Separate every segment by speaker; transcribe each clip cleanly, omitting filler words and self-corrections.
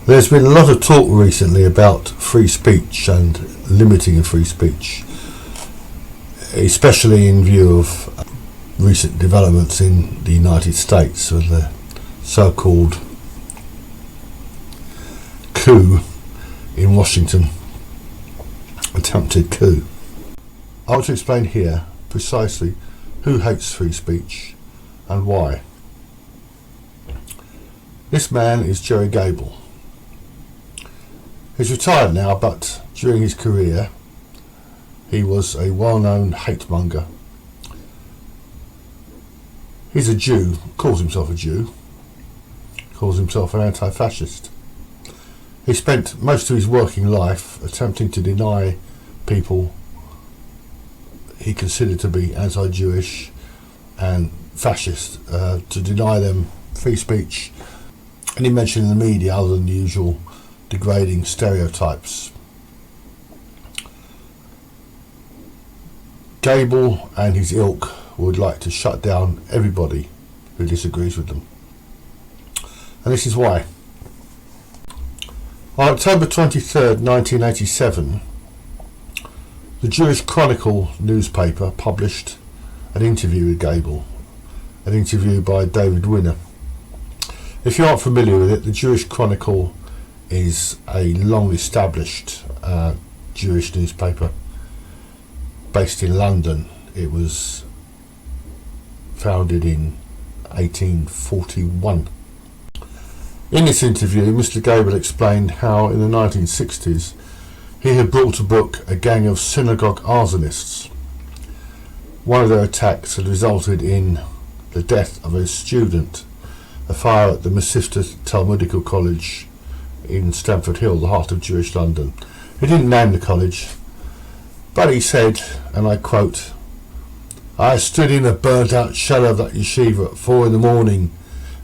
Speaker 1: There's been a lot of talk recently about free speech and limiting of free speech, especially in view of recent developments in the United States with the so-called coup in Washington, attempted coup. I want to explain here precisely who hates free speech and why. This man is Jerry Gable. He's retired now, but during his career he was a well-known hate-monger. He's a Jew, calls himself a Jew, calls himself an anti-fascist. He spent most of his working life attempting to deny people he considered to be anti-Jewish and fascist, to deny them free speech, and he mentioned in the media other than the usual degrading stereotypes. Gable and his ilk would like to shut down everybody who disagrees with them. And this is why. On October 23rd, 1987, the Jewish Chronicle newspaper published an interview with Gable, an interview by David Winner. If you aren't familiar with it, the Jewish Chronicle is a long established Jewish newspaper based in London. It was founded in 1841. In this interview, Mr. Gable explained how in the 1960s he had brought to book a gang of synagogue arsonists. One of their attacks had resulted in the death of a student, a fire at the Masifta Talmudical College in Stamford Hill, the heart of Jewish London. He didn't name the college, but he said, and I quote, "I stood in a burnt-out shell of that yeshiva at 4 a.m.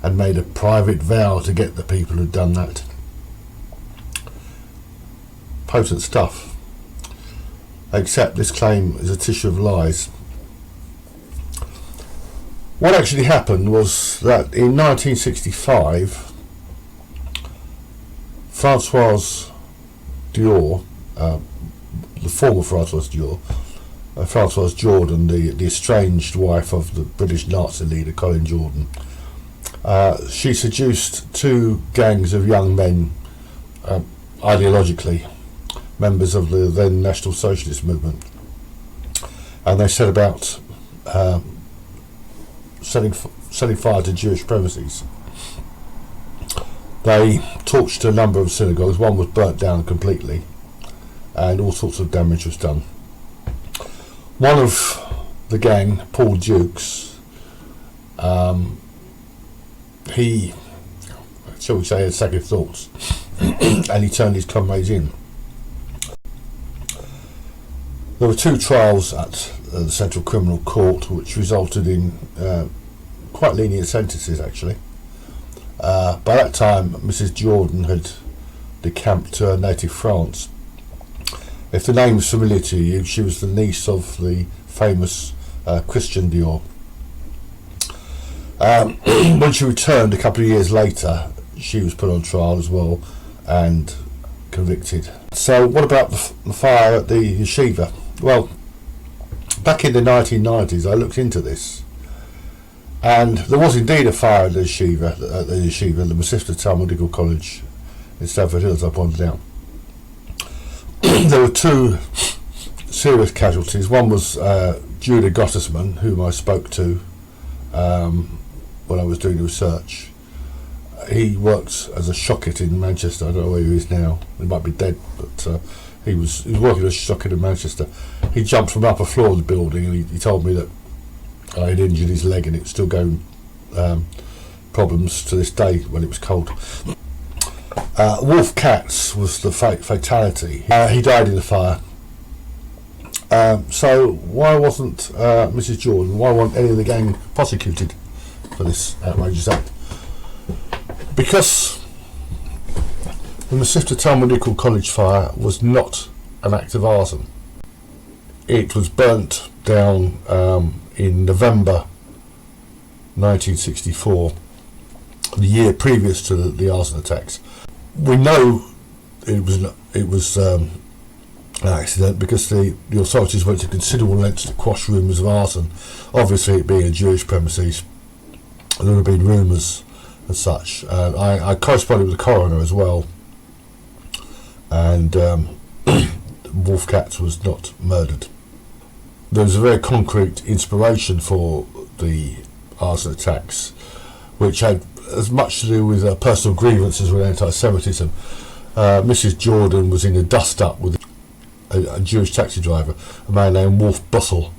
Speaker 1: and made a private vow to get the people who'd done that." Potent stuff. Except this claim is a tissue of lies. What actually happened was that in 1965, Françoise Dior, the former Françoise Dior, Françoise Jordan, the estranged wife of the British Nazi leader Colin Jordan, she seduced two gangs of young men, ideologically members of the then National Socialist movement, and they set about setting fire to Jewish premises. They torched a number of synagogues. One was burnt down completely, and all sorts of damage was done. One of the gang, Paul Dukes, he, shall we say, had second thoughts, and he turned his comrades in. There were two trials at the Central Criminal Court, which resulted in quite lenient sentences, actually. By that time, Mrs. Jordan had decamped to her native France. If the name is familiar to you, she was the niece of the famous Christian Dior. When she returned a couple of years later, she was put on trial as well and convicted. So what about the fire at the yeshiva? Well, back in the 1990s I looked into this, and there was indeed a fire at the yeshiva, the Masifta Talmudical College in Stamford Hill, as I pointed out. There were two serious casualties. One was Judah Gottesman, whom I spoke to when I was doing the research. He worked as a shocket in Manchester. I don't know where he is now. He might be dead, but he was working as a shocket in Manchester. He jumped from the upper floor of the building, and he told me that I had injured his leg, and it was still going problems to this day when it was cold. Wolf Katz was the fatality. He died in the fire. So why wasn't Mrs. Jordan, why weren't any of the gang prosecuted for this outrageous act? Because the Masifta Talmudical College fire was not an act of arson. It was burnt down in November 1964, the year previous to the arson attacks. We know it was an accident because the authorities went to considerable lengths to quash rumours of arson. Obviously, it being a Jewish premises, there have been rumours and such. I corresponded with the coroner as well, and Wolf Katz was not murdered. There was a very concrete inspiration for the arson attacks, which had as much to do with personal grievances with anti-Semitism. Mrs. Jordan was in a dust-up with a Jewish taxi driver, a man named Wolf Bussell,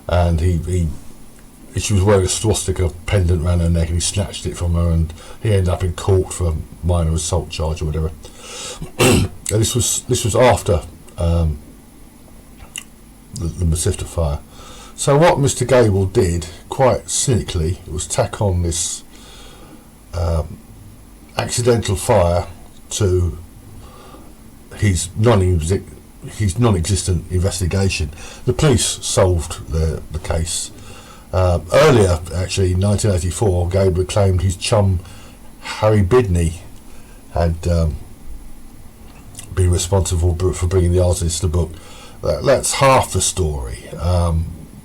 Speaker 1: and she was wearing a swastika pendant around her neck, and he snatched it from her, and he ended up in court for a minor assault charge or whatever. And this was after the Masifta fire. So what Mr. Gable did, quite cynically, was tack on this accidental fire to his non-existent investigation. The police solved the case. Earlier, actually, in 1984, Gable claimed his chum Harry Bidney had been responsible for bringing the arsonist to book. That's half the story.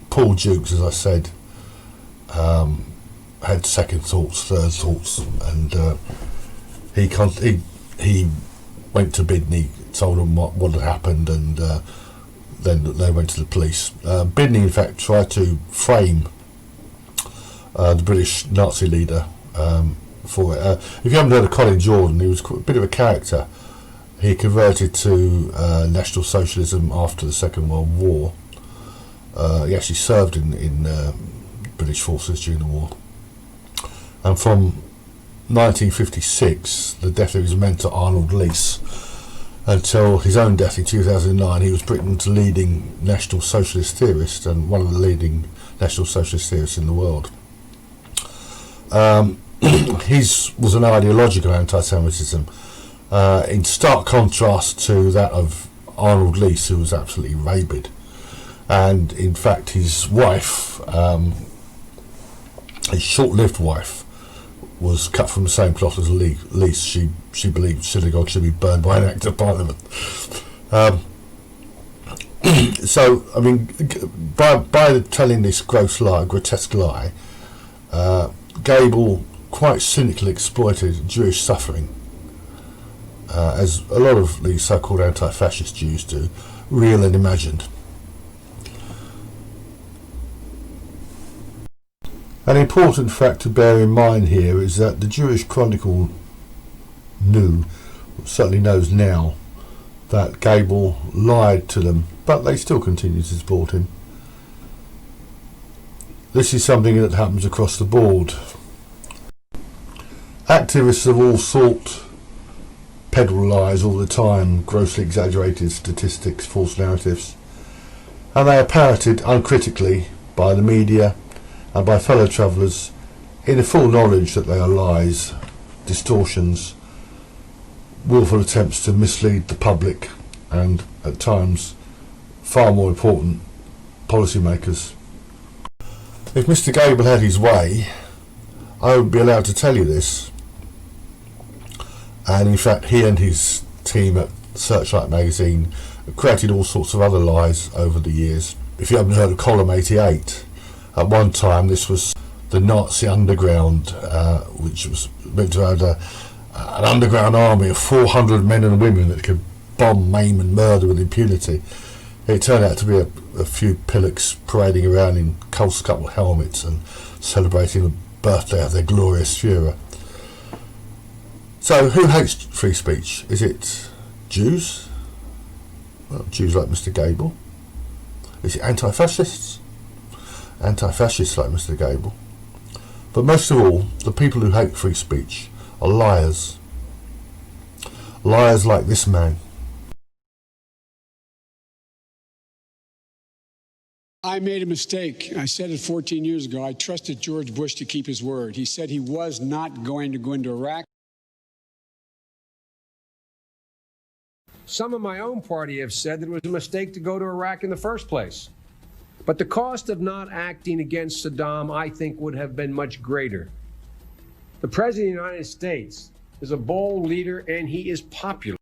Speaker 1: Paul Jukes, as I said, had second thoughts, third thoughts, and he went to Bidney, told him what had happened, and then they went to the police. Bidney, in fact, tried to frame the British Nazi leader for it. If you haven't heard of Colin Jordan, he was a bit of a character. He converted to National Socialism after the Second World War. He actually served in British forces during the war. And from 1956, the death of his mentor Arnold Leese, until his own death in 2009, he was Britain's leading National Socialist theorist and one of the leading National Socialist theorists in the world. His was an ideological anti-Semitism, in stark contrast to that of Arnold Leese, who was absolutely rabid. And in fact, his wife, his short-lived wife, was cut from the same cloth as Leese. She believed synagogue should be burned by an act of parliament. So, I mean, by telling this grotesque lie, Gable quite cynically exploited Jewish suffering, as a lot of these so-called anti-fascist Jews do, real and imagined. An important fact to bear in mind here is that the Jewish Chronicle certainly knows now, that Gable lied to them, but they still continue to support him. This is something that happens across the board. Activists of all sorts peddle lies all the time, grossly exaggerated statistics, false narratives, and they are parroted uncritically by the media and by fellow travellers in the full knowledge that they are lies, distortions, willful attempts to mislead the public and, at times, far more important, policymakers. If Mr. Gable had his way, I would be allowed to tell you this, and in fact he and his team at Searchlight magazine created all sorts of other lies over the years. If you haven't heard of Column 88, at one time this was the Nazi underground, which was meant to have an underground army of 400 men and women that could bomb, maim and murder with impunity. It turned out to be a few pillocks parading around in coal-scuttle helmets and celebrating the birthday of their glorious Führer. So who hates free speech? Is it Jews? Well, Jews like Mr. Gable. Is it anti-fascists? Anti-fascists like Mr. Gable. But most of all, the people who hate free speech are liars. Liars like this man.
Speaker 2: I made a mistake. I said it 14 years ago. I trusted George Bush to keep his word. He said he was not going to go into Iraq.
Speaker 3: Some of my own party have said that it was a mistake to go to Iraq in the first place. But the cost of not acting against Saddam, I think, would have been much greater. The President of the United States is a bold leader, and he is popular.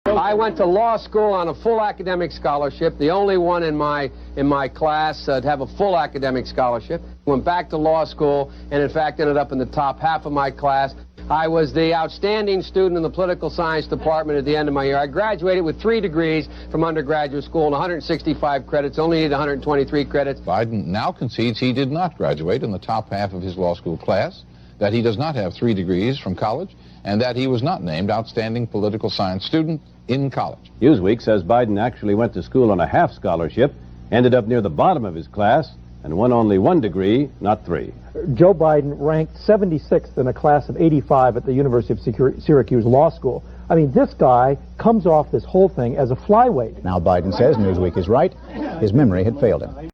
Speaker 3: I went to law school on a full academic scholarship, the only one in my class to have a full academic scholarship. Went back to law school and in fact ended up in the top half of my class. I was the outstanding student in the political science department at the end of my year. I graduated with 3 degrees from undergraduate school and 165 credits, only needed 123 credits.
Speaker 4: Biden now concedes he did not graduate in the top half of his law school class, that he does not have 3 degrees from college, and that he was not named outstanding political science student in college.
Speaker 5: Newsweek says Biden actually went to school on a half scholarship, ended up near the bottom of his class, and won only 1 degree, not 3.
Speaker 6: Joe Biden ranked 76th in a class of 85 at the University of Syracuse Law School. I mean, this guy comes off this whole thing as a flyweight.
Speaker 7: Now Biden says Newsweek is right. His memory had failed him.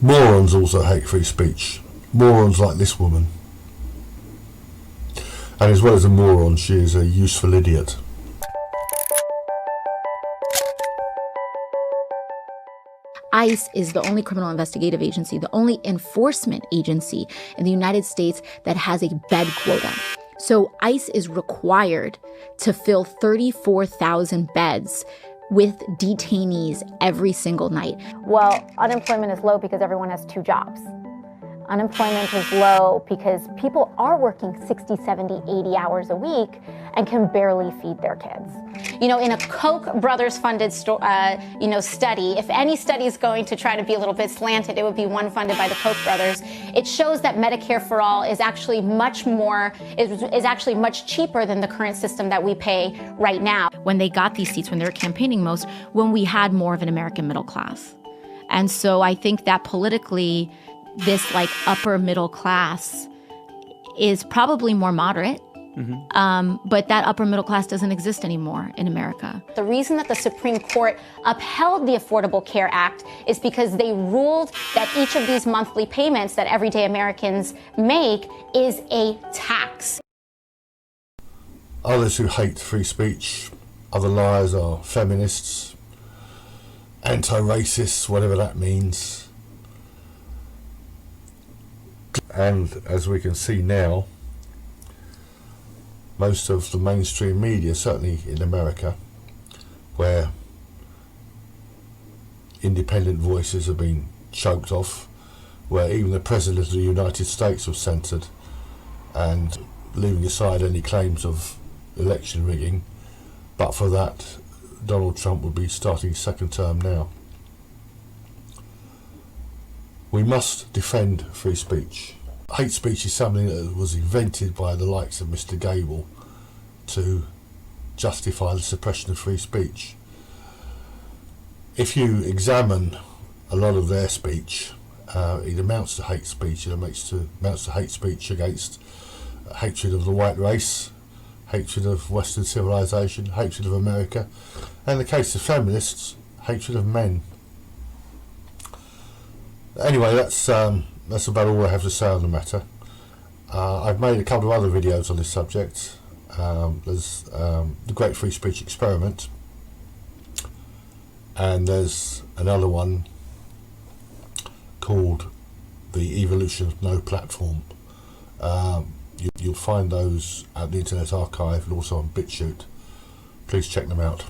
Speaker 1: Morons also hate free speech. Morons like this woman. And as well as a moron, she is a useful idiot.
Speaker 8: ICE is the only criminal investigative agency, the only enforcement agency in the United States that has a bed quota. So ICE is required to fill 34,000 beds with detainees every single night.
Speaker 9: Well, unemployment is low because everyone has 2 jobs. Unemployment is low because people are working 60, 70, 80 hours a week and can barely feed their kids.
Speaker 10: You know, in a Koch brothers funded study, if any study is going to try to be a little bit slanted, it would be one funded by the Koch brothers. It shows that Medicare for All is actually much cheaper than the current system that we pay right now.
Speaker 8: When they got these seats, when they were campaigning most, when we had more of an American middle class. And so I think that politically, this like upper middle class is probably more moderate. But that upper middle class doesn't exist anymore in America.
Speaker 10: The reason that the Supreme Court upheld the Affordable Care Act is because they ruled that each of these monthly payments that everyday Americans make is a tax.
Speaker 1: Others who hate free speech, other liars, are feminists, anti-racists, whatever that means. And as we can see now, most of the mainstream media, certainly in America, where independent voices have been choked off, where even the President of the United States was censored, and leaving aside any claims of election rigging, but for that, Donald Trump would be starting his 2nd term now. We must defend free speech. Hate speech is something that was invented by the likes of Mr. Gable to justify the suppression of free speech. If you examine a lot of their speech, it amounts to hate speech. It amounts to hate speech against hatred of the white race, hatred of Western civilization, hatred of America, and in the case of feminists, hatred of men. Anyway, that's about all I have to say on the matter. I've made a couple of other videos on this subject. There's the Great Free Speech Experiment, and there's another one called The Evolution of No Platform. You'll find those at the Internet Archive and also on BitChute. Please check them out.